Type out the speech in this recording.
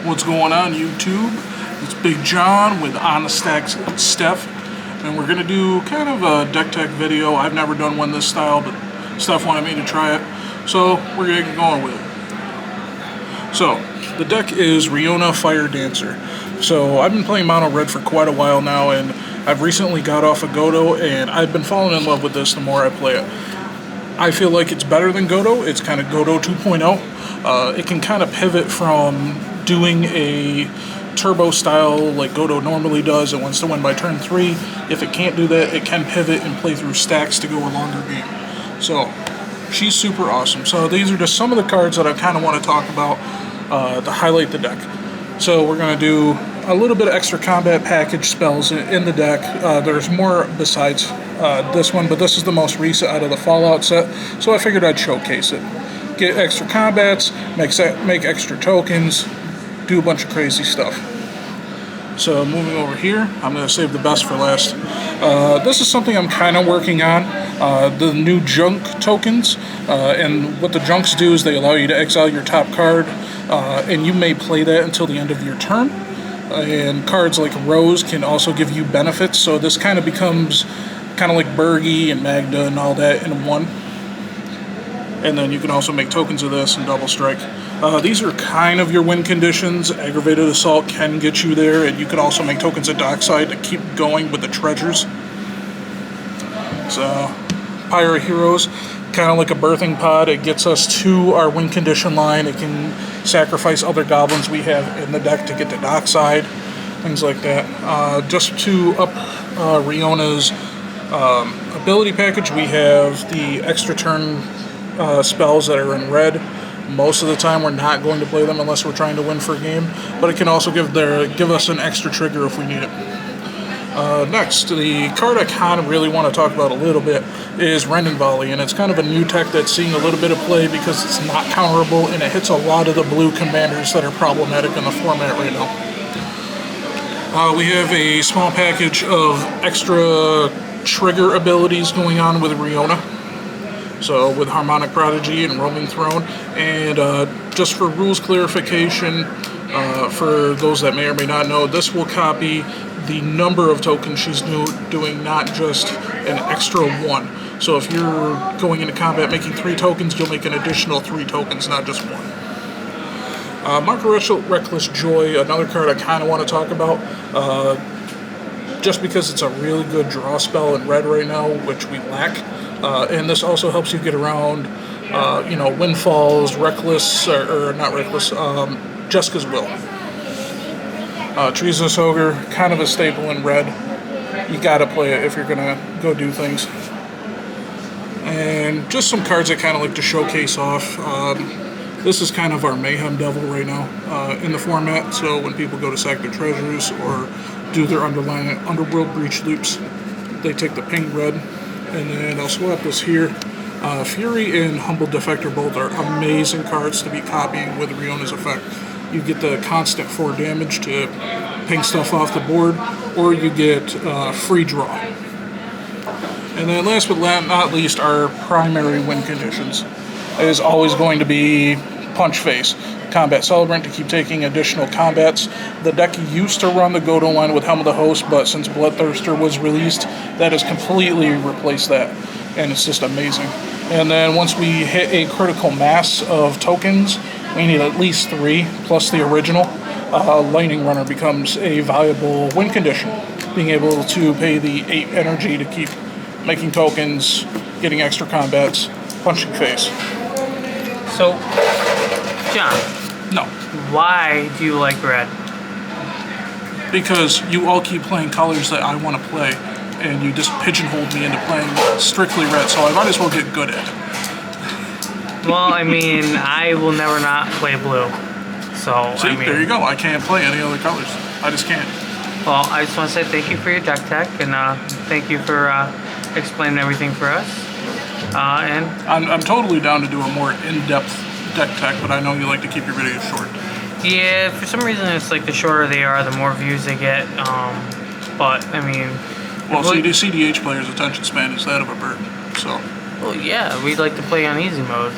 What's going on YouTube? It's Big John with On the Stacks Steph, and we're gonna do kind of a deck tech video. I've never done one this style, but Steph wanted me to try it, so we're gonna get going with it. So the deck is Rionya Fire Dancer. So I've been playing mono red for quite a while now, and I've recently got off of Godo, and I've been falling in love with this the more I play it. I feel like it's better than Godo. It's kind of Godo 2.0. It can kind of pivot from doing a turbo style like Godo normally does. It wants to win by turn 3. If it can't do that, it can pivot and play through stacks to go a longer game. So she's super awesome. So these are just some of the cards that I kind of want to talk about to highlight the deck. So we're going to do a little bit of extra combat package spells in the deck. There's more besides this one, but this is the most recent out of the Fallout set, so I figured I'd showcase it. Get extra combats, make extra tokens, do a bunch of crazy stuff. So moving over here, I'm going to save the best for last. This is something I'm kind of working on, the new junk tokens, and what the junks do is they allow you to exile your top card, and you may play that until the end of your turn. And cards like Rose can also give you benefits, so this kind of becomes kind of like Bergie and Magda and all that in one. And then you can also make tokens of this and double strike. These are kind of your win conditions. Aggravated Assault can get you there, and you can also make tokens of Dockside to keep going with the treasures. So, Pyre Heroes, kind of like a birthing pod. It gets us to our win condition line. It can sacrifice other goblins we have in the deck to get to Dockside, things like that. Just to up Rionya's ability package, we have the extra turn spells that are in red. Most of the time we're not going to play them unless we're trying to win for a game, but it can also give us an extra trigger if we need it. Next, the card I kind of really want to talk about a little bit is Rendon Volley, and it's kind of a new tech that's seeing a little bit of play because it's not counterable and it hits a lot of the blue commanders that are problematic in the format right now. We have a small package of extra trigger abilities going on with Rionya. So with Harmonic Prodigy and Roaming Throne, and just for rules clarification, for those that may or may not know, this will copy the number of tokens she's doing, not just an extra one. So if you're going into combat making 3 tokens, you'll make an additional 3 tokens, not just one. Marco Reckless Joy, another card I kind of want to talk about, just because it's a really good draw spell in red right now, which we lack. And this also helps you get around, Windfalls, Reckless, or not Reckless, Jessica's Will. Treasonous Ogre, kind of a staple in red. You gotta play it if you're gonna go do things. And just some cards I kind of like to showcase off. This is kind of our Mayhem Devil right now in the format, so when people go to sack their treasures or do their Underworld Breach loops, they take the pink red. And then I'll swap this here. Fury and Humble Defector both are amazing cards to be copying with Rionya's effect. You get the constant 4 damage to ping stuff off the board, or you get free draw. And then last but not least, our primary win conditions is always going to be Punch Face. Combat Celebrant to keep taking additional combats. The deck used to run the Godo line with Helm of the Host, but since Bloodthirster was released, that has completely replaced that, and it's just amazing. And then once we hit a critical mass of tokens, we need at least 3, plus the original. Lightning Runner becomes a valuable win condition, being able to pay the 8 energy to keep making tokens, getting extra combats, punching face. So, John. No. Why do you like red? Because you all keep playing colors that I want to play, and you just pigeonholed me into playing strictly red, so I might as well get good at it. Well, I mean, I will never not play blue. So, see, I mean, there you go. I can't play any other colors. I just can't. Well, I just want to say thank you for your deck tech, and thank you for explaining everything for us. And I'm totally down to do a more in-depth deck tech, but I know you like to keep your videos short. Yeah, for some reason it's like the shorter they are, the more views they get. But I mean, well, CDH players' attention span is that of a bird. So. Well, yeah, we like to play on easy mode.